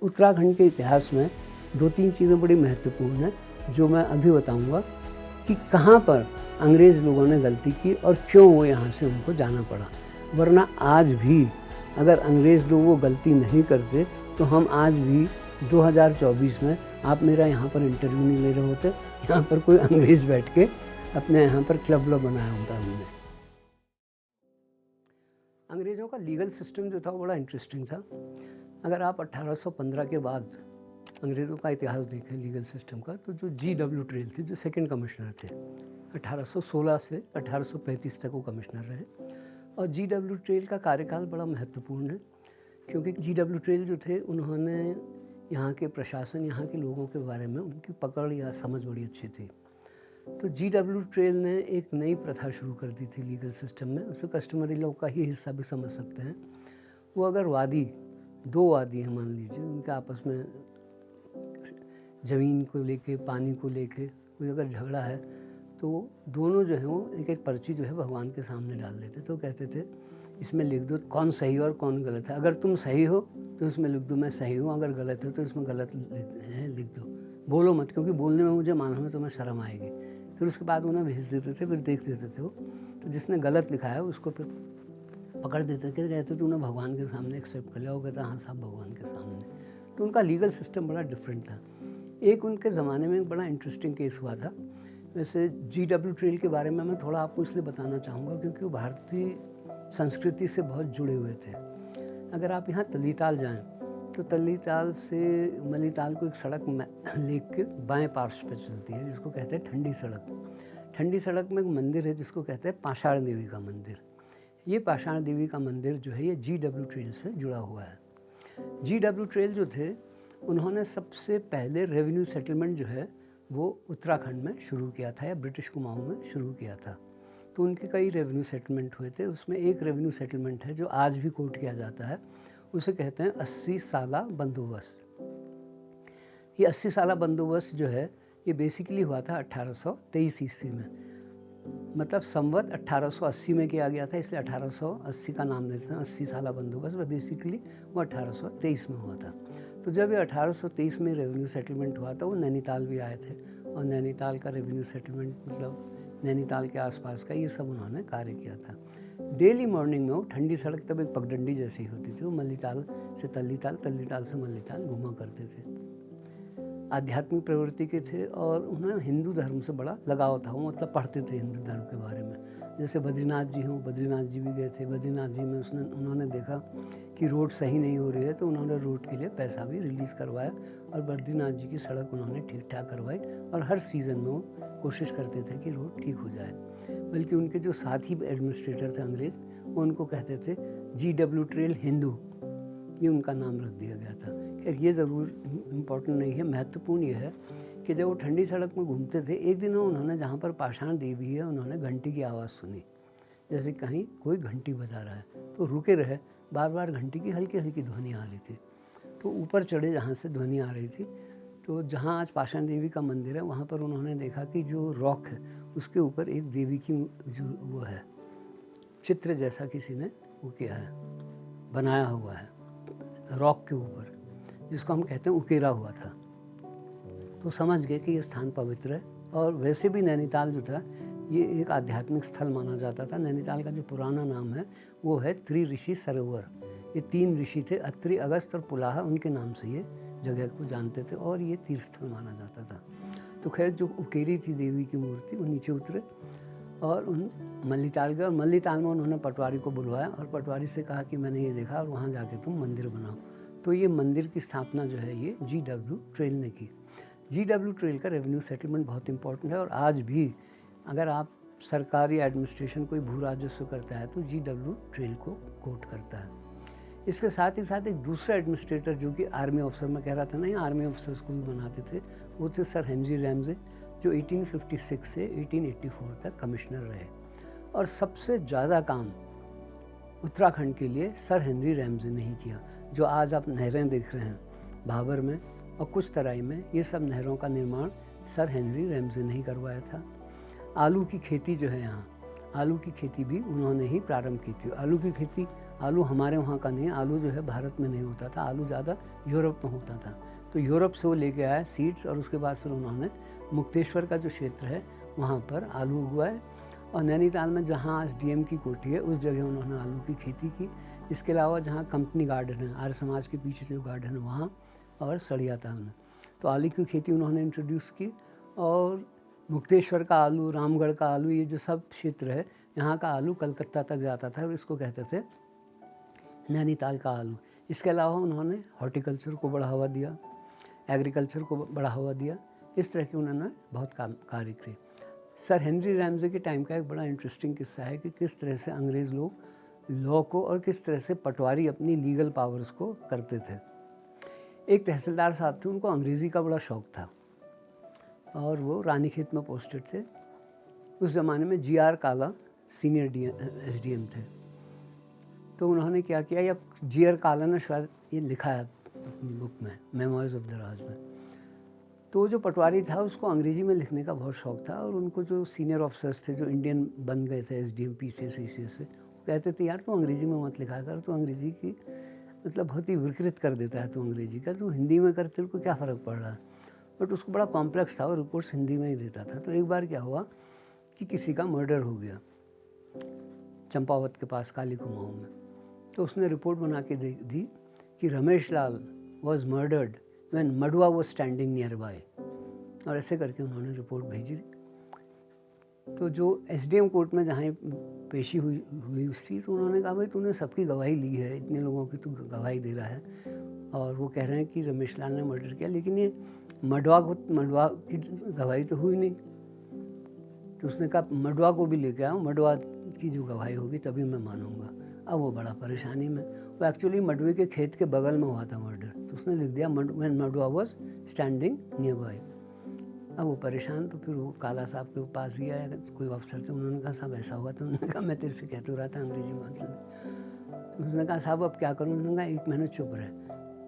उत्तराखंड के इतिहास में 2-3 चीज़ें बड़ी महत्वपूर्ण हैं, जो मैं अभी बताऊंगा कि कहाँ पर अंग्रेज़ लोगों ने गलती की और क्यों वो यहाँ से उनको जाना पड़ा। वरना आज भी अगर अंग्रेज़ लोग वो गलती नहीं करते तो हम आज भी 2024 में आप मेरा यहाँ पर इंटरव्यू नहीं ले रहे होते, यहाँ पर कोई अंग्रेज़ बैठ के अपने यहाँ पर क्लब बनाया होता हमने। अंग्रेज़ों का लीगल सिस्टम जो था वो बड़ा इंटरेस्टिंग था। अगर आप 1815 के बाद अंग्रेज़ों का इतिहास देखें लीगल सिस्टम का, तो जो G.W. ट्रेल थे, जो सेकंड कमिश्नर थे, 1816 से 1835 तक वो कमिश्नर रहे। और G.W. ट्रेल का कार्यकाल बड़ा महत्वपूर्ण है, क्योंकि G.W. ट्रेल जो थे उन्होंने यहाँ के प्रशासन, यहाँ के लोगों के बारे में उनकी पकड़ या समझ बड़ी अच्छी थी। तो G.W. ट्रेल ने एक नई प्रथा शुरू कर दी थी लीगल सिस्टम में, उसे कस्टमरी लॉ का ही हिस्सा भी समझ सकते हैं। वो अगर दो वादी हैं मान लीजिए, उनके आपस में ज़मीन को लेके, पानी को लेके कोई अगर झगड़ा है, तो दोनों जो है वो एक पर्ची जो है भगवान के सामने डाल देते। तो कहते थे इसमें लिख दो कौन सही और कौन गलत है। अगर तुम सही हो तो इसमें लिख दो मैं सही हूँ, अगर गलत है तो इसमें गलत है लिख दो, बोलो मत, क्योंकि बोलने में मुझे मालूम है तुम्हें शर्म आएगी। फिर उसके बाद उन्हें भेज देते थे, फिर देख देते थे वो, तो जिसने गलत लिखा है उसको फिर पकड़ देते थे, कहते तूने भगवान के सामने एक्सेप्ट कर लिया। वो कहता हाँ साहब भगवान के सामने। तो उनका लीगल सिस्टम बड़ा डिफरेंट था। एक उनके ज़माने में बड़ा इंटरेस्टिंग केस हुआ था। वैसे G.W. ट्रेल के बारे में मैं थोड़ा आपको इसलिए बताना चाहूँगा क्योंकि वो भारतीय संस्कृति से बहुत जुड़े हुए थे। अगर आप यहाँ तलीताल जाएं तो तलीताल से मलीताल को एक सड़क लेक के बाएं पार्श्व पे चलती है, जिसको कहते हैं ठंडी सड़क। ठंडी सड़क में एक मंदिर है जिसको कहते हैं पाषाण देवी का मंदिर। ये पाषाण देवी का मंदिर जो है ये G.W. ट्रेल से जुड़ा हुआ है। G.W. ट्रेल जो थे उन्होंने सबसे पहले रेवेन्यू सेटलमेंट जो है वो उत्तराखंड में शुरू किया था, या ब्रिटिश कुमाऊं में शुरू किया था। तो उनके कई रेवेन्यू सेटलमेंट हुए थे। उसमें एक रेवेन्यू सेटलमेंट है जो आज भी कोट किया जाता है, उसे कहते हैं 80 साला बंदोबस्त। ये 80 साला बंदोबस्त जो है ये बेसिकली हुआ था 1823 ईस्वी में, मतलब संवत 1880 में किया गया था, इसलिए 1880 का नाम देते हैं 80 साला बंदोबस्त। वह बेसिकली वो 1823 में हुआ था। तो जब ये 1823 में रेवेन्यू सेटलमेंट हुआ था, वो नैनीताल भी आए थे, और नैनीताल का रेवेन्यू सेटलमेंट मतलब नैनीताल के आसपास का ये सब उन्होंने कार्य किया था। डेली मॉर्निंग में वो ठंडी सड़क तब एक पगडंडी जैसी होती थी, वो मल्लीताल से तल्लीताल, तल्लीताल से मल्लीताल घुमा करते थे। आध्यात्मिक प्रवृत्ति के थे और उन्हें हिंदू धर्म से बड़ा लगाव था। वो मतलब पढ़ते थे हिंदू धर्म के बारे में। जैसे बद्रीनाथ जी हों, बद्रीनाथ जी भी गए थे। बद्रीनाथ जी में उन्होंने देखा कि रोड सही नहीं हो रही है, तो उन्होंने रोड के लिए पैसा भी रिलीज़ करवाया और बद्रीनाथ जी की सड़क उन्होंने ठीक ठाक करवाई। और हर सीज़न में वो कोशिश करते थे कि रोड ठीक हो जाए। बल्कि उनके जो साथी एडमिनिस्ट्रेटर थे अंग्रेज़, वो उनको कहते थे G.W. ट्रेल हिंदू, ये उनका नाम रख दिया गया था। खैर ये ज़रूर इम्पोर्टेंट नहीं है, महत्वपूर्ण ये है कि जब वो ठंडी सड़क में घूमते थे, एक दिन उन्होंने जहाँ पर पाषाण देवी है उन्होंने घंटी की आवाज़ सुनी, जैसे कहीं कोई घंटी बजा रहा है। तो रुके रहे, बार बार घंटी की हल्की हल्की ध्वनि आ रही थी। तो ऊपर चढ़े जहाँ से ध्वनि आ रही थी, तो जहाँ आज पाषाण देवी का मंदिर है वहाँ पर उन्होंने देखा कि जो रॉक है उसके ऊपर एक देवी की जो वो है चित्र जैसा किसी ने वो किया है, बनाया हुआ है रॉक के ऊपर, जिसको हम कहते हैं उकेरा हुआ था। तो समझ गए कि ये स्थान पवित्र है। और वैसे भी नैनीताल जो था ये एक आध्यात्मिक स्थल माना जाता था। नैनीताल का जो पुराना नाम है वो है त्रिऋषि सरोवर। ये 3 ऋषि थे, अत्रि, अगस्त और पुलाहा, उनके नाम से ये जगह को जानते थे और ये तीर्थ स्थल माना जाता था। तो खैर जो उकेरी थी देवी की मूर्ति, वो नीचे उतरे और उन मल्लीताल गए, और मल्लीताल में उन्होंने पटवारी को बुलवाया और पटवारी से कहा कि मैंने ये देखा और वहाँ जाके तुम मंदिर बनाओ। तो ये मंदिर की स्थापना जो है ये G.W. ट्रेल ने की। G.W. ट्रेल का रेवेन्यू सेटलमेंट बहुत इंपॉर्टेंट है, और आज भी अगर आप सरकारी एडमिनिस्ट्रेशन कोई भू राजस्व करता है तो G.W. ट्रेल को कोट करता है। इसके साथ ही साथ एक दूसरा एडमिनिस्ट्रेटर जो कि आर्मी ऑफिसर, मैं कह रहा था ना आर्मी ऑफिसर्स को भी बनाते थे, वो थे सर हेनरी रैमजे, जो 1856 से 1884 तक कमिश्नर रहे। और सबसे ज़्यादा काम उत्तराखंड के लिए सर हेनरी रैमजे ने ही किया। जो आज आप नहरें देख रहे हैं भाबर में और कुछ तराई में, ये सब नहरों का निर्माण सर हेनरी रैमजे ने ही करवाया था। आलू की खेती जो है यहाँ, आलू की खेती भी उन्होंने ही प्रारंभ की थी। आलू की खेती आलू हमारे वहाँ का नहीं, आलू जो है भारत में नहीं होता था, आलू ज़्यादा यूरोप में होता था। तो यूरोप से वो लेके आया सीड्स और उसके बाद फिर उन्होंने मुक्तेश्वर का जो क्षेत्र है वहाँ पर आलू उगवाए और नैनीताल में जहाँ आज डीएम की कोठी है उस जगह उन्होंने आलू की खेती की। इसके अलावा जहाँ कंपनी गार्डन है, आर्य समाज के पीछे जो गार्डन है वहाँ, और सड़िया ताल में तो आलू की खेती उन्होंने इंट्रोड्यूस की। और मुक्तेश्वर का आलू, रामगढ़ का आलू, ये जो सब क्षेत्र है यहाँ का आलू कलकत्ता तक जाता था और इसको कहते थे नैनीताल का आलू। इसके अलावा उन्होंने हॉर्टिकल्चर को बढ़ावा दिया, एग्रीकल्चर को बढ़ावा दिया। इस तरह के उन्होंने बहुत काम कार्य किए। सर हेनरी रैमजे के टाइम का एक बड़ा इंटरेस्टिंग किस्सा है कि किस तरह से अंग्रेज़ लोग लॉ को और किस तरह से पटवारी अपनी लीगल पावर्स को करते थे। एक तहसीलदार साहब थे, उनको अंग्रेज़ी का बड़ा शौक़ था और वो रानीखेत में पोस्टेड थे। उस ज़माने में जीआर काला सीनियर एसडीएम थे। तो उन्होंने क्या किया, या जीआर काला ने शायद ये लिखा है अपनी बुक में, मेमोइर्स ऑफ द राज में। तो जो पटवारी था उसको अंग्रेज़ी में लिखने का बहुत शौक़ था और उनको जो सीनियर ऑफिसर्स थे जो इंडियन बन गए थे एसडीएम पीसीएस वीसीएस से, कहते थे यार तू अंग्रेज़ी में मत लिखा कर, तो अंग्रेज़ी की मतलब बहुत ही विकृत कर देता है, तो अंग्रेज़ी का तो हिंदी में कर, तेरे को क्या फ़र्क पड़ रहा है। बट उसको बड़ा कॉम्प्लेक्स था और रिपोर्ट्स हिंदी में ही देता था। तो एक बार क्या हुआ कि किसी का मर्डर हो गया चंपावत के पास काली कुमाऊँ में। तो उसने रिपोर्ट बना के दी कि Ramesh Lal was murdered when Madwa was standing near by, और ऐसे करके उन्होंने रिपोर्ट भेजी। तो जो एसडीएम कोर्ट में जहाँ पेशी हुई थी, तो उन्होंने कहा भाई तूने सबकी गवाही ली है, इतने लोगों की तू गवाही दे रहा है और वो कह रहे हैं कि रमेश लाल ने मर्डर किया, लेकिन ये मडवा की गवाही तो हुई नहीं। तो उसने कहा मडवा को भी लेके आओ, मडवा की जो गवाही होगी तभी मैं मानूंगा। अब वो बड़ा परेशानी में, वो एक्चुअली मडवे के खेत के बगल में हुआ था मर्डर, तो उसने लिख दिया when Madwa was standing near by. अब वो परेशान, तो फिर वो काला साहब के पास गया, कोई अफसर थे, उन्होंने कहा साहब ऐसा हुआ। तो उन्होंने कहा मैं तेरे से कह तो रहा था अंग्रेजी में। उसने कहा साहब अब क्या करूँ। उन्होंने कहा 1 महीने चुप रहे,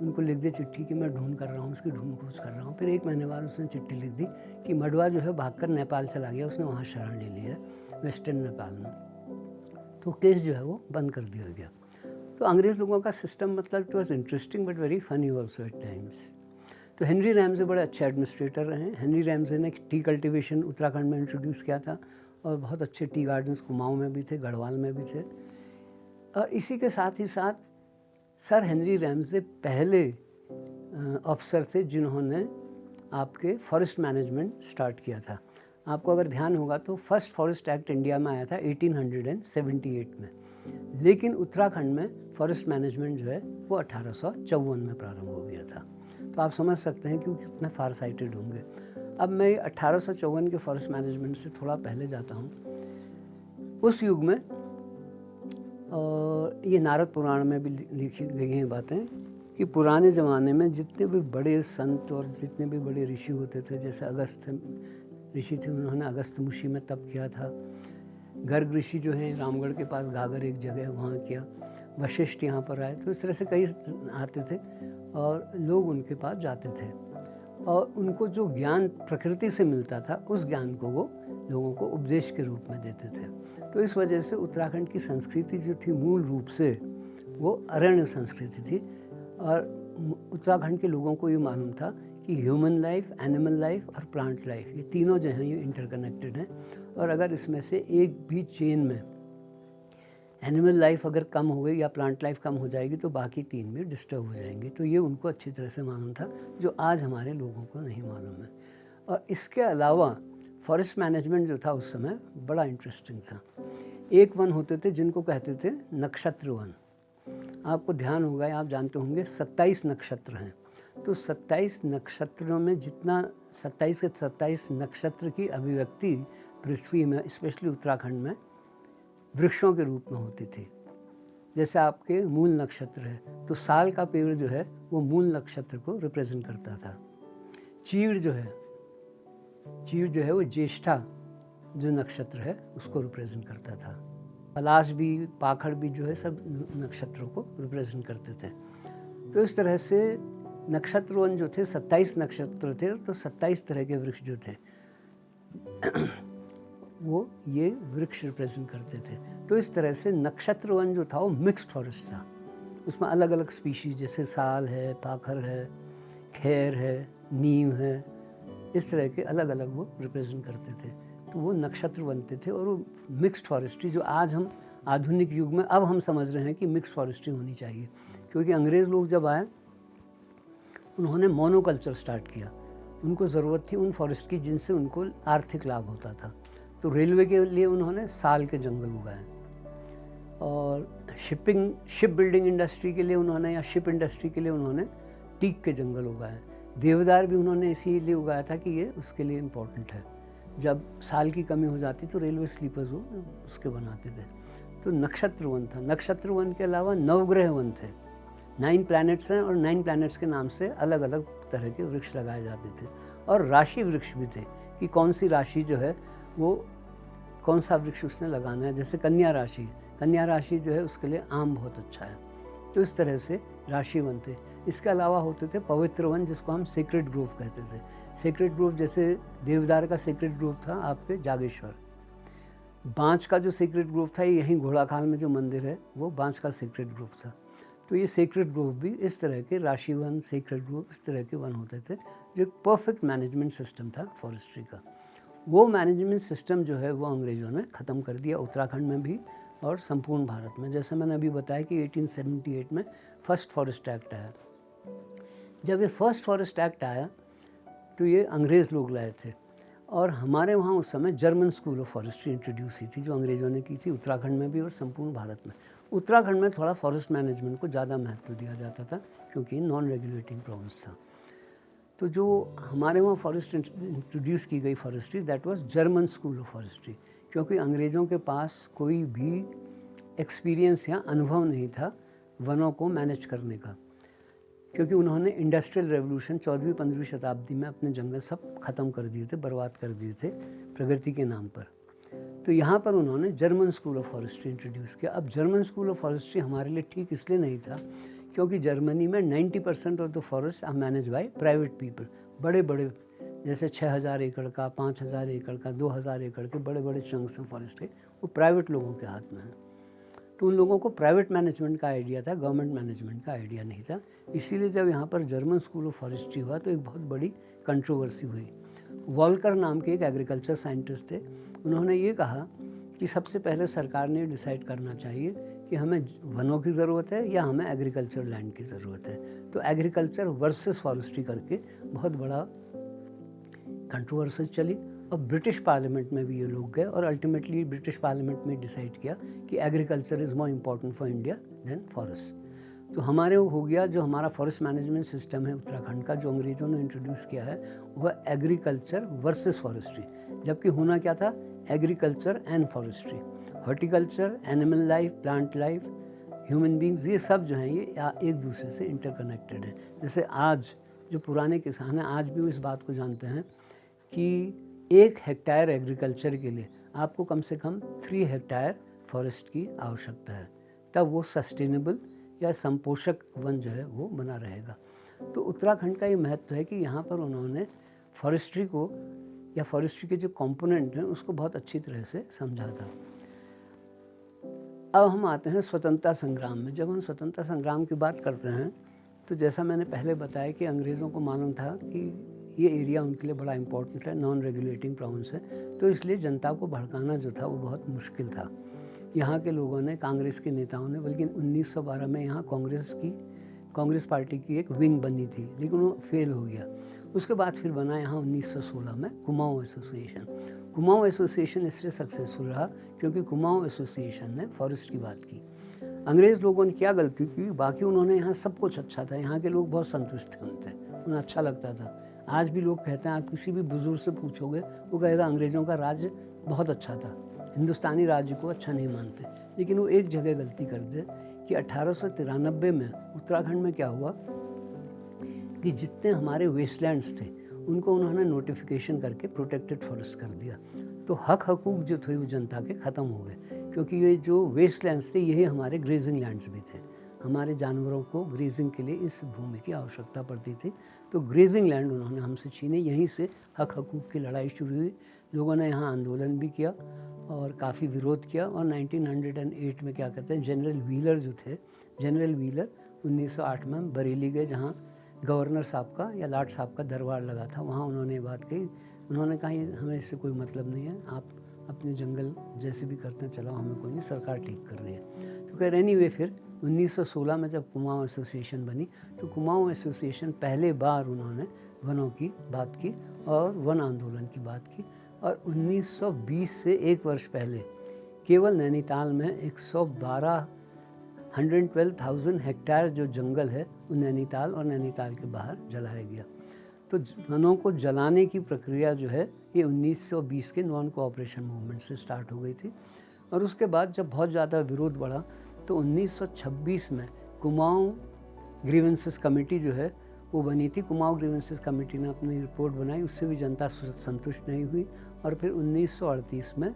उनको लिख दी चिट्ठी कि मैं ढूंढ कर रहा हूँ, उसकी ढूंढ खोज कर रहा हूँ। फिर 1 महीने बाद उसने चिट्ठी लिख दी कि मडवा जो है भागकर नेपाल चला गया, उसने वहाँ शरण ले ली है वेस्टर्न नेपाल में। तो केस जो है वो बंद कर दिया गया। तो अंग्रेज़ लोगों का सिस्टम मतलब it was interesting but very funny also eight times. तो हेनरी रैमजे बड़े अच्छे एडमिनिस्ट्रेटर रहे। हेनरी रैमजे ने टी कल्टीवेशन उत्तराखंड में इंट्रोड्यूस किया था और बहुत अच्छे टी गार्डन्स कुमाऊँ में भी थे, गढ़वाल में भी थे। और इसी के साथ ही साथ सर हेनरी रैमजे पहले अफसर थे जिन्होंने आपके फॉरेस्ट मैनेजमेंट स्टार्ट किया था। आपको अगर ध्यान होगा तो फर्स्ट फॉरेस्ट एक्ट इंडिया में आया था 1878 में, लेकिन उत्तराखंड में फॉरेस्ट मैनेजमेंट जो है वो 1854 में प्रारंभ हो गया था। तो आप समझ सकते हैं कि वो कितने फार साइटेड होंगे। अब मैं 1854 के फॉरेस्ट मैनेजमेंट से थोड़ा पहले जाता हूँ। उस युग में और ये नारद पुराण में भी लिखी गई हैं बातें कि पुराने ज़माने में जितने भी बड़े संत और जितने भी बड़े ऋषि होते थे, जैसे अगस्त ऋषि थे, उन्होंने अगस्त मुशी में तप किया था। गर्ग ऋषि जो हैं रामगढ़ के पास घाघर एक जगह है वहाँ किया। वशिष्ठ यहाँ पर आए, तो इस तरह से कई आते थे और लोग उनके पास जाते थे और उनको जो ज्ञान प्रकृति से मिलता था उस ज्ञान को वो लोगों को उपदेश के रूप में देते थे। तो इस वजह से उत्तराखंड की संस्कृति जो थी मूल रूप से वो अरण्य संस्कृति थी और उत्तराखंड के लोगों को ये मालूम था कि ह्यूमन लाइफ, एनिमल लाइफ और प्लांट लाइफ, ये तीनों जो हैं ये इंटरकनेक्टेड हैं और अगर इसमें से एक भी चेन में एनिमल लाइफ अगर कम हो गई या प्लांट लाइफ कम हो जाएगी तो बाकी 3 भी डिस्टर्ब हो जाएंगे। तो ये उनको अच्छी तरह से मालूम था, जो आज हमारे लोगों को नहीं मालूम है। और इसके अलावा फॉरेस्ट मैनेजमेंट जो था उस समय बड़ा इंटरेस्टिंग था। एक वन होते थे जिनको कहते थे नक्षत्र वन। आपको ध्यान होगा, आप जानते होंगे 27 नक्षत्र हैं। तो 27 नक्षत्रों में जितना 27 के 27 नक्षत्र की अभिव्यक्ति पृथ्वी में, स्पेशली उत्तराखंड में, वृक्षों के रूप में होती थी। जैसे आपके मूल नक्षत्र है तो साल का पेड़ जो है वो मूल नक्षत्र को रिप्रेजेंट करता था। चीड़ जो है वो ज्येष्ठा जो नक्षत्र है उसको रिप्रेजेंट करता था। पलाश भी, पाखड़ भी जो है सब नक्षत्रों को रिप्रेजेंट करते थे। तो इस तरह से नक्षत्रवन जो थे 27 नक्षत्र थे, तो 27 तरह के वृक्ष जो थे वो ये वृक्ष रिप्रेजेंट करते थे। तो इस तरह से नक्षत्र वन जो था वो मिक्स्ड फॉरेस्ट था। उसमें अलग अलग स्पीशीज जैसे साल है, पाखर है, खैर है, नीम है, इस तरह के अलग अलग वो रिप्रेजेंट करते थे। तो वो नक्षत्र बनते थे और वो मिक्स्ड फॉरेस्ट्री जो आज हम आधुनिक युग में अब हम समझ रहे हैं कि मिक्स्ड फॉरेस्ट्री होनी चाहिए, क्योंकि अंग्रेज़ लोग जब आए उन्होंने मोनोकल्चर स्टार्ट किया। उनको ज़रूरत थी उन फॉरेस्ट की जिनसे उनको आर्थिक लाभ होता था। तो रेलवे के लिए उन्होंने साल के जंगल उगाए और शिप बिल्डिंग इंडस्ट्री के लिए उन्होंने या शिप इंडस्ट्री के लिए उन्होंने टीक के जंगल उगाए। देवदार भी उन्होंने इसीलिए उगाया था कि ये उसके लिए इम्पोर्टेंट है। जब साल की कमी हो जाती तो रेलवे स्लीपर्स वो उसके बनाते थे। तो नक्षत्र वन था। नक्षत्र वन के अलावा नवग्रह वन थे। 9 प्लैनेट्स हैं और 9 प्लैनेट्स के नाम से अलग अलग तरह के वृक्ष लगाए जाते थे। और राशि वृक्ष भी थे कि कौन सी राशि जो है वो कौन सा वृक्ष उसने लगाना है। जैसे कन्या राशि जो है उसके लिए आम बहुत अच्छा है। तो इस तरह से राशि वन थे। इसके अलावा होते थे पवित्र वन, जिसको हम सीक्रेट ग्रोव कहते थे। सीक्रेट ग्रोव जैसे देवदार का सीक्रेट ग्रोव था आपके जागेश्वर। बांस का जो सीक्रेट ग्रोव था यहीं घोड़ाखाल में जो मंदिर है वो बांस का सीक्रेट ग्रोव था। तो ये सीक्रेट ग्रोव भी इस तरह के राशि वन, सीक्रेट ग्रोव इस तरह के वन होते थे जो एक परफेक्ट मैनेजमेंट सिस्टम था फॉरेस्ट्री का। वो मैनेजमेंट सिस्टम जो है वो अंग्रेज़ों ने ख़त्म कर दिया उत्तराखंड में भी और संपूर्ण भारत में। जैसे मैंने अभी बताया कि 1878 में फर्स्ट फॉरेस्ट एक्ट आया। जब ये फर्स्ट फॉरेस्ट एक्ट आया तो ये अंग्रेज़ लोग लाए थे और हमारे वहाँ उस समय German school of forestry introduce हुई थी जो अंग्रेज़ों ने की थी उत्तराखंड में भी और संपूर्ण भारत में। उत्तराखंड में थोड़ा फॉरेस्ट मैनेजमेंट को ज़्यादा महत्व दिया जाता था क्योंकि नॉन रेगुलेटिंग प्रोविंस था। तो जो हमारे वहाँ फॉरेस्ट इंट्रोड्यूस की गई forestry that was German school of forestry, क्योंकि अंग्रेज़ों के पास कोई भी एक्सपीरियंस या अनुभव नहीं था वनों को मैनेज करने का, क्योंकि उन्होंने इंडस्ट्रियल रेवोल्यूशन 14वीं-15वीं शताब्दी में अपने जंगल सब ख़त्म कर दिए थे, बर्बाद कर दिए थे प्रगति के नाम पर। तो यहाँ पर उन्होंने German school of forestry introduce किया। अब जर्मन स्कूल ऑफ फॉरेस्ट्री हमारे लिए ठीक इसलिए नहीं था क्योंकि जर्मनी में 90% of the forest are manage by private people. बड़े बड़े जैसे 6000 एकड़ का, 5000 एकड़ का, 2000 एकड़ के बड़े बड़े चंक्स हैं फॉरेस्ट के, वो प्राइवेट लोगों के हाथ में हैं। तो उन लोगों को प्राइवेट मैनेजमेंट का आइडिया था, गवर्नमेंट मैनेजमेंट का आइडिया नहीं था। इसीलिए जब यहाँ पर जर्मन स्कूल ऑफ फॉरेस्ट्री हुआ तो एक बहुत बड़ी कंट्रोवर्सी हुई। वॉल्कर नाम के एक एग्रीकल्चर साइंटिस्ट थे। उन्होंने ये कहा कि सबसे पहले सरकार ने डिसाइड करना चाहिए कि हमें वनों की ज़रूरत है या हमें एग्रीकल्चर लैंड की ज़रूरत है। तो एग्रीकल्चर वर्सेस फॉरेस्ट्री करके बहुत बड़ा कंट्रोवर्सी चली और ब्रिटिश पार्लियामेंट में भी ये लोग गए और अल्टीमेटली ब्रिटिश पार्लियामेंट में डिसाइड किया कि agriculture is more important for India than forest. तो हमारे हो गया जो हमारा फॉरेस्ट मैनेजमेंट सिस्टम है उत्तराखंड का, जो अंग्रेज़ों ने इंट्रोड्यूस किया है, वह एग्रीकल्चर वर्सेस फॉरेस्ट्री। जबकि होना क्या था, agriculture and forestry. Horticulture, animal life, plant life, human beings, ये सब जो हैं ये एक दूसरे से इंटरकनेक्टेड हैं। जैसे आज जो पुराने किसान हैं आज भी इस बात को जानते हैं कि 1 हेक्टेयर एग्रीकल्चर के लिए आपको कम से कम 3 हेक्टेयर फॉरेस्ट की आवश्यकता है, तब वो सस्टेनेबल या संपोषक वन जो है वो बना रहेगा। तो उत्तराखंड का ये महत्व है कि यहाँ पर उन्होंने फॉरेस्ट्री को या फॉरेस्ट्री के जो कंपोनेंट हैं उसको बहुत अच्छी तरह से समझा था। अब हम आते हैं स्वतंत्रता संग्राम में। जब हम स्वतंत्रता संग्राम की बात करते हैं तो जैसा मैंने पहले बताया कि अंग्रेज़ों को मालूम था कि ये एरिया उनके लिए बड़ा इम्पोर्टेंट है, नॉन रेगुलेटिंग प्रोविंस है, तो इसलिए जनता को भड़काना जो था वो बहुत मुश्किल था। यहाँ के लोगों ने, कांग्रेस के नेताओं ने, बल्कि 1912 में यहाँ कांग्रेस पार्टी की एक विंग बनी थी लेकिन वो फेल हो गया। उसके बाद फिर बना यहाँ 1916 में कुमाऊँ एसोसिएशन। कुमाऊँ एसोसिएशन इसलिए सक्सेसफुल रहा क्योंकि कुमाऊँ एसोसिएशन ने फॉरेस्ट की बात की। अंग्रेज़ लोगों ने क्या गलती की, बाकी उन्होंने यहाँ सब कुछ अच्छा था, यहाँ के लोग बहुत संतुष्ट थे उनसे, उन्हें अच्छा लगता था। आज भी लोग कहते हैं, आप किसी भी बुजुर्ग से पूछोगे वो कहेगा अंग्रेज़ों का राज्य बहुत अच्छा था, हिंदुस्तानी राज्य को अच्छा नहीं मानते। लेकिन वो एक जगह गलती करते कि 1893 में उत्तराखंड में क्या हुआ कि जितने हमारे वेस्टलैंड्स थे उनको उन्होंने नोटिफिकेशन करके प्रोटेक्टेड फॉरेस्ट कर दिया। तो हक हकूक जो थे वो जनता के ख़त्म हो गए, क्योंकि ये जो वेस्टलैंड्स थे यही हमारे ग्रेजिंग लैंड्स भी थे। हमारे जानवरों को ग्रेजिंग के लिए इस भूमि की आवश्यकता पड़ती थी, तो ग्रेजिंग लैंड उन्होंने हमसे छीने। यहीं से हक हकूक की लड़ाई शुरू हुई। लोगों ने यहाँ आंदोलन भी किया और काफ़ी विरोध किया। और 1908 में क्या कहते हैं, जनरल व्हीलर जो थे, जनरल व्हीलर 1908 में बरेली गए, जहाँ गवर्नर साहब का या लॉर्ड साहब का दरबार लगा था। वहाँ उन्होंने ये बात कही। उन्होंने कहा हमें इससे कोई मतलब नहीं है, आप अपने जंगल जैसे भी करते हैं चलाओ, हमें कोई नहीं, सरकार ठीक कर रही है। तो कह रहे एनीवे फिर 1916 में जब कुमाऊँ एसोसिएशन बनी, तो कुमाऊँ एसोसिएशन पहले बार उन्होंने वनों की बात की और वन आंदोलन की बात की। और 1920 से एक वर्ष पहले केवल नैनीताल में 112,000 हेक्टेयर जो जंगल है वो नैनीताल और नैनीताल के बाहर जलाया गया। तो वनों को जलाने की प्रक्रिया जो है ये 1920 के नॉन कोऑपरेशन मूवमेंट से स्टार्ट हो गई थी। और उसके बाद जब बहुत ज़्यादा विरोध बढ़ा तो 1926 में कुमाऊँ ग्रीवेंसेस कमेटी जो है वो बनी थी। कुमाऊँ ग्रीवेंसेस कमेटी ने अपनी रिपोर्ट बनाई, उससे भी जनता संतुष्ट नहीं हुई। और फिर 1938 में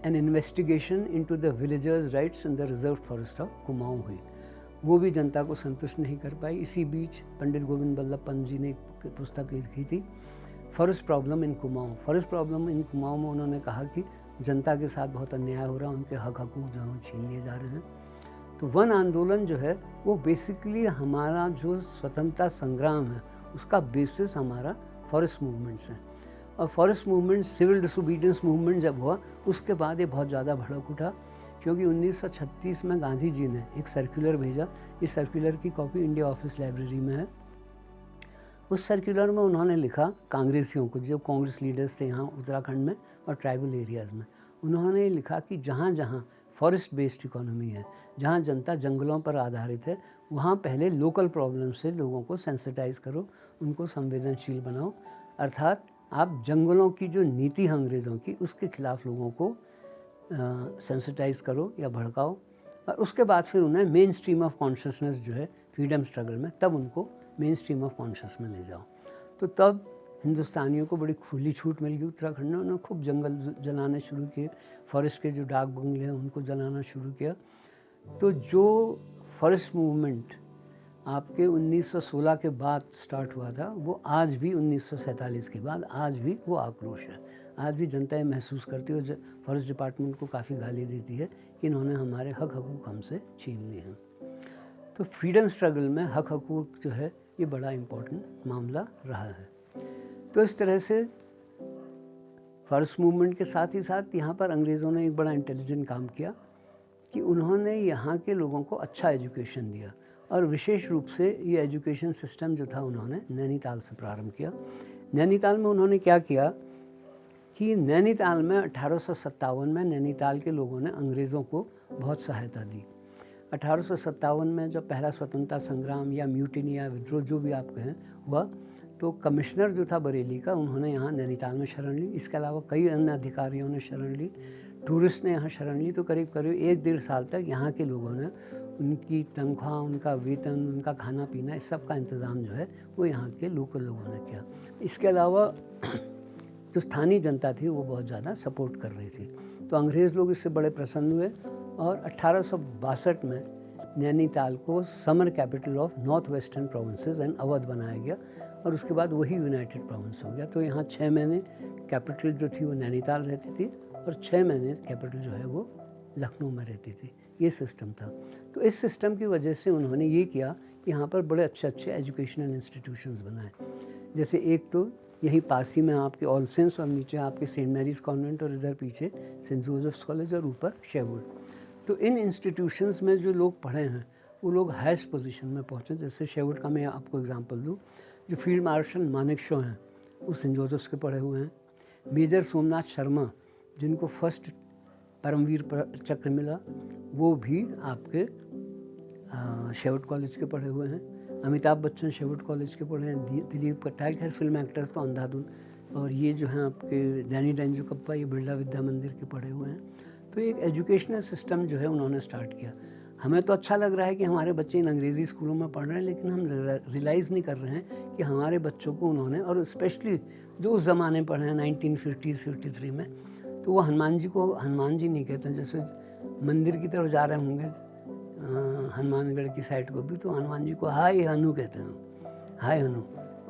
N investigation into the villagers rights in the reserve forest of Kumaon हुई, वो भी जनता को संतुष्ट नहीं कर पाई। इसी बीच पंडित गोविंद बल्लभ पंत जी ने एक पुस्तक लिखी थी, forest problem in Kumaon. Forest problem in Kumaon में उन्होंने कहा कि जनता के साथ बहुत अन्याय हो रहा है, उनके हक हकूक़ जो हैं छीन लिए जा रहे हैं। तो वन आंदोलन जो है वो बेसिकली हमारा जो स्वतंत्रता संग्राम है उसका बेसिस हमारा फॉरेस्ट मूवमेंट्स है। और forest movement, civil disobedience movement जब हुआ उसके बाद ये बहुत ज़्यादा भड़क उठा, क्योंकि 1936 में गांधी जी ने एक सर्कुलर भेजा। इस सर्कुलर की कॉपी इंडिया ऑफिस लाइब्रेरी में है। उस सर्कुलर में उन्होंने लिखा कांग्रेसियों को, जो कांग्रेस लीडर्स थे यहाँ उत्तराखंड में और ट्राइबल एरियाज़ में, उन्होंने लिखा कि जहाँ जहाँ फॉरेस्ट बेस्ड इकोनॉमी है, जहाँ जनता जंगलों पर आधारित है, वहाँ पहले लोकल प्रॉब्लम से लोगों को सेंसिटाइज करो, उनको संवेदनशील बनाओ। अर्थात आप जंगलों की जो नीति है अंग्रेज़ों की, उसके खिलाफ लोगों को सेंसिटाइज करो या भड़काओ। और उसके बाद फिर उन्हें मेन स्ट्रीम ऑफ कॉन्शियसनेस जो है फ्रीडम स्ट्रगल में, तब उनको मेन स्ट्रीम ऑफ कॉन्शियस में ले जाओ। तो तब हिंदुस्तानियों को बड़ी खुली छूट मिल गई। उत्तराखंड में उन्होंने खूब जंगल जलाने शुरू किए, फॉरेस्ट के जो डाक बंगले हैं उनको जलाना शुरू किया। तो जो फॉरेस्ट मूवमेंट आपके 1916 के बाद स्टार्ट हुआ था, वो आज भी 1947 के बाद आज भी वो आक्रोश है। आज भी जनता ये महसूस करती है, फॉरेस्ट डिपार्टमेंट को काफ़ी गाली देती है कि इन्होंने हमारे हक हकूक़ हमसे छीन लिए हैं। तो फ्रीडम स्ट्रगल में हक हकूक़ जो है ये बड़ा इम्पोर्टेंट मामला रहा है। तो इस तरह से फॉरेस्ट मूवमेंट के साथ ही साथ यहाँ पर अंग्रेज़ों ने एक बड़ा इंटेलिजेंट काम किया कि उन्होंने यहाँ के लोगों को अच्छा एजुकेशन दिया। और विशेष रूप से ये एजुकेशन सिस्टम जो था उन्होंने नैनीताल से प्रारंभ किया। नैनीताल में उन्होंने क्या किया कि नैनीताल में 1857 में नैनीताल के लोगों ने अंग्रेज़ों को बहुत सहायता दी। 1857 में जब पहला स्वतंत्रता संग्राम या म्यूटिनी या विद्रोह जो भी आप कहें हुआ, तो कमिश्नर जो था बरेली का, उन्होंने यहाँ नैनीताल में शरण ली। इसके अलावा कई अन्य अधिकारियों ने शरण ली, टूरिस्ट ने यहाँ शरण ली। तो करीब करीब 1-1.5 साल तक यहाँ के लोगों ने उनकी तनख्वाह, उनका वेतन, उनका खाना पीना, इस सब का इंतज़ाम जो है वो यहाँ के लोकल लोगों ने किया। इसके अलावा जो स्थानीय जनता थी वो बहुत ज़्यादा सपोर्ट कर रही थी। तो अंग्रेज़ लोग इससे बड़े प्रसन्न हुए और 1862 में नैनीताल को summer capital of north western provinces and Awadh बनाया गया और उसके बाद वही यूनाइटेड प्रोविंस हो गया। तो यहाँ 6 महीने कैपिटल जो थी वो नैनीताल रहती थी और 6 महीने कैपिटल जो है वो लखनऊ में रहती थी। ये सिस्टम था। तो इस सिस्टम की वजह से उन्होंने ये किया कि यहाँ पर बड़े अच्छे एजुकेशनल इंस्टीट्यूशंस बनाए। जैसे एक तो यही पास ही में आपके ऑल सेंट्स और नीचे आपके सेंट मैरीज कॉन्वेंट और इधर पीछे सेंट जोसेफ्स कॉलेज और ऊपर शेवुड। तो इन इंस्टीट्यूशंस में जो लोग पढ़े हैं वो लोग हाईएस्ट पोजीशन में पहुँचे। जैसे शेवुड का मैं आपको एग्जांपल दूँ, जो फील्ड मार्शल मानेकशॉ हैं वो सेंट जोसेफ्स के पढ़े हुए हैं। मेजर सोमनाथ शर्मा जिनको फर्स्ट परमवीर चक्र मिला वो भी आपके शेवुड कॉलेज के पढ़े हुए हैं। अमिताभ बच्चन शेवुड कॉलेज के पढ़े हैं। दिलीप पट्टायक, खैर फिल्म एक्टर्स तो अंधाधुन, और ये जो हैं आपके डैनी डेंजोकप्पा ये बिरला विद्या मंदिर के पढ़े हुए हैं। तो एक एजुकेशनल सिस्टम जो है उन्होंने स्टार्ट किया। हमें तो अच्छा लग रहा है कि हमारे बच्चे इन अंग्रेज़ी स्कूलों में पढ़ रहे हैं, लेकिन हम रियलाइज़ नहीं कर रहे हैं कि हमारे बच्चों को उन्होंने, और स्पेशली जो उस ज़माने पढ़े हैं 1950-53 में, तो वो हनुमान जी को हनुमान जी नहीं कहते हैं। जैसे मंदिर की तरफ जा रहे होंगे हनुमानगढ़ की साइड को भी, तो हनुमान जी को हाय हनु कहते हैं, हाय हनु,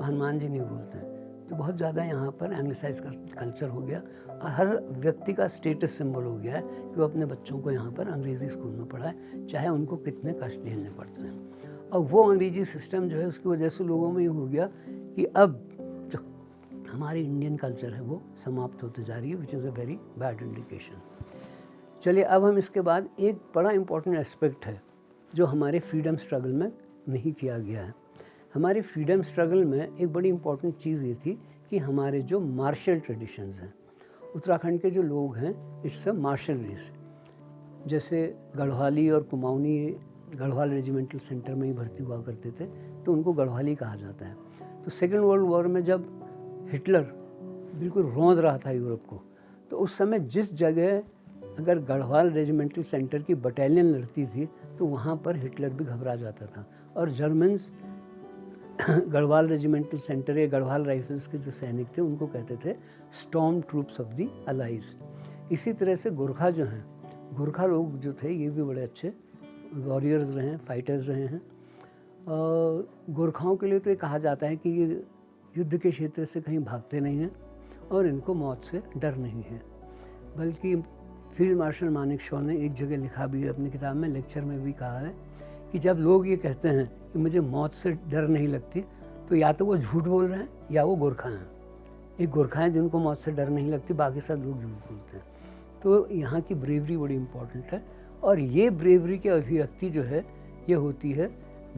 हनुमान जी नहीं बोलते हैं। तो बहुत ज़्यादा यहाँ पर एंग्लिसाइज कल्चर हो गया। हर व्यक्ति का स्टेटस सिंबल हो गया है कि वो अपने बच्चों को यहाँ पर अंग्रेज़ी स्कूल में पढ़ाए, चाहे उनको कितने कष्ट झेलने पड़ते हैं। और वो अंग्रेज़ी सिस्टम जो है उसकी वजह से लोगों में ये हो गया कि अब जो हमारी इंडियन कल्चर है वो समाप्त होते जा रही है, which is a very bad indication. चलिए अब हम इसके बाद एक बड़ा इम्पोर्टेंट एस्पेक्ट है जो हमारे फ्रीडम स्ट्रगल में नहीं किया गया है। हमारे फ्रीडम स्ट्रगल में एक बड़ी इम्पोर्टेंट चीज़ ये थी कि हमारे जो मार्शल ट्रेडिशंस हैं, उत्तराखंड के जो लोग हैं इट्स अ मार्शल रेस। जैसे गढ़वाली और कुमाऊनी गढ़वाल रेजिमेंटल सेंटर में ही भर्ती हुआ करते थे, तो उनको गढ़वाली कहा जाता है। तो सेकेंड वर्ल्ड वॉर में जब हिटलर बिल्कुल रौंद रहा था यूरोप को, तो उस समय जिस जगह अगर गढ़वाल रेजिमेंटल सेंटर की बटालियन लड़ती थी तो वहाँ पर हिटलर भी घबरा जाता था। और जर्मन्स गढ़वाल रेजिमेंटल सेंटर या गढ़वाल राइफल्स के जो सैनिक थे उनको कहते थे storm troops of the allies. इसी तरह से गोरखा जो हैं, गोरखा लोग जो थे ये भी बड़े अच्छे वॉरियर्स रहे हैं, फाइटर्स रहे हैं। और गोरखाओं के लिए तो ये कहा जाता है कि ये युद्ध के क्षेत्र से कहीं भागते नहीं हैं और इनको मौत से डर नहीं है। बल्कि फील्ड मार्शल मानेकशॉ ने एक जगह लिखा भी है अपनी किताब में, लेक्चर में भी कहा है कि जब लोग ये कहते हैं कि मुझे मौत से डर नहीं लगती, तो या तो वो झूठ बोल रहे हैं या वो गोरखा हैं। एक गोरखा हैं जिनको मौत से डर नहीं लगती, बाकी सब लोग झूठ बोलते हैं। तो यहाँ की ब्रेवरी बड़ी इम्पॉर्टेंट है। और ये ब्रेवरी की अभिव्यक्ति जो है ये होती है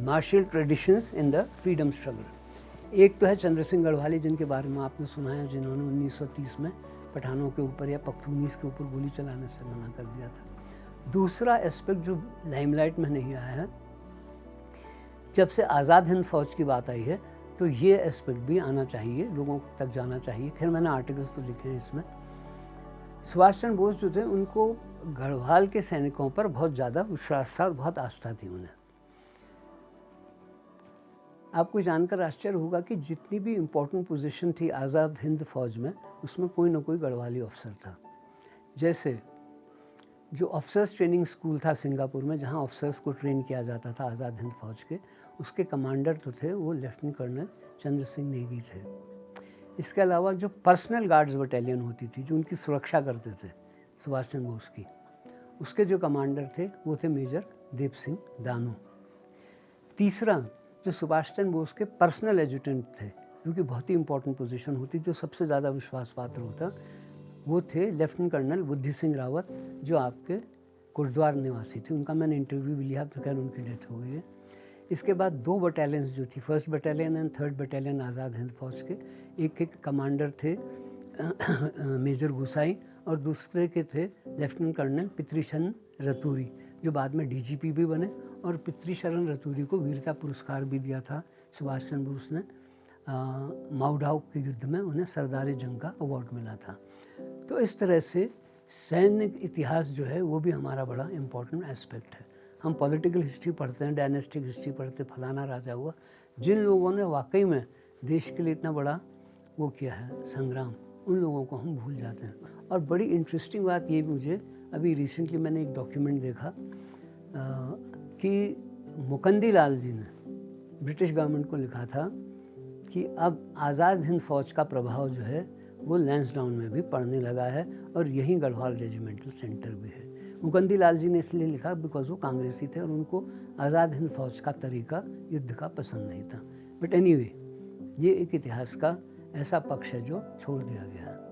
martial traditions in the freedom struggle. एक तो है चंद्र सिंह गढ़वाली, जिनके बारे में आपने सुना है, जिन्होंने 1930 में पठानों के ऊपर या पख्तूनीस के ऊपर गोली चलाने से मना कर दिया था। दूसरा एस्पेक्ट जो लाइमलाइट में नहीं आया है, जब से आज़ाद हिंद फौज की बात आई है तो ये एस्पेक्ट भी आना चाहिए, लोगों तक जाना चाहिए। खैर मैंने आर्टिकल्स तो लिखे हैं इसमें। सुभाष चंद्र बोस जो थे उनको गढ़वाल के सैनिकों पर बहुत ज़्यादा विश्वास था और बहुत आस्था थी उन्हें। आपको जानकर आश्चर्य होगा कि जितनी भी इम्पोर्टेंट पोजीशन थी आज़ाद हिंद फौज में, उसमें कोई ना कोई गढ़वाली अफसर था। जैसे जो ऑफिसर्स ट्रेनिंग स्कूल था सिंगापुर में, जहाँ ऑफिसर्स को ट्रेन किया जाता था आज़ाद हिंद फौज के, उसके कमांडर तो थे वो लेफ्टिनेंट कर्नल चंद्र सिंह नेगी थे। इसके अलावा जो पर्सनल गार्ड्स बटालियन होती थी जो उनकी सुरक्षा करते थे सुभाष चंद्र बोस की, उसके जो कमांडर थे वो थे मेजर देव सिंह दानू। तीसरा, जो सुभाष चंद्र बोस के पर्सनल एजुटेंट थे, जो कि बहुत ही इंपॉर्टेंट पोजीशन होती, जो सबसे ज़्यादा विश्वास पात्र होता, वो थे लेफ्टिनेंट कर्नल बुद्धि सिंह रावत, जो आपके कुर्द्वार निवासी थे। उनका मैंने इंटरव्यू भी लिया, तो खैर उनकी डेथ हो गई है। इसके बाद दो बटालियंस जो थी, first battalion and third battalion Azad Hind Fauj के, एक के कमांडर थे मेजर गुसाई और दूसरे के थे लेफ्टिनेंट कर्नल पितृशरण रतूरी, जो बाद में डीजीपी भी बने। और पितृशरण रतूरी को वीरता पुरस्कार भी दिया था सुभाष चंद्र बोस ने। माउडाउ के युद्ध में उन्हें सरदार जंग का अवार्ड मिला था। तो इस तरह से सैन्य इतिहास जो है वो भी हमारा बड़ा इम्पोर्टेंट एस्पेक्ट है। हम पॉलिटिकल हिस्ट्री पढ़ते हैं, डायनेस्टिक हिस्ट्री पढ़ते, फलाना राजा हुआ, जिन लोगों ने वाकई में देश के लिए इतना बड़ा वो किया है संग्राम, उन लोगों को हम भूल जाते हैं। और बड़ी इंटरेस्टिंग बात ये मुझे अभी रिसेंटली मैंने एक डॉक्यूमेंट देखा कि मुकंदी लाल जी ने ब्रिटिश गवर्नमेंट को लिखा था कि अब आज़ाद हिंद फौज का प्रभाव जो है वो लैंसडाउन में भी पड़ने लगा है और यहीं गढ़वाल रेजिमेंटल सेंटर भी है। मुकंदी लाल जी ने इसलिए लिखा बिकॉज वो कांग्रेसी थे और उनको आज़ाद हिंद फौज का तरीका युद्ध का पसंद नहीं था। बट एनीवे, ये एक इतिहास का ऐसा पक्ष है जो छोड़ दिया गया है।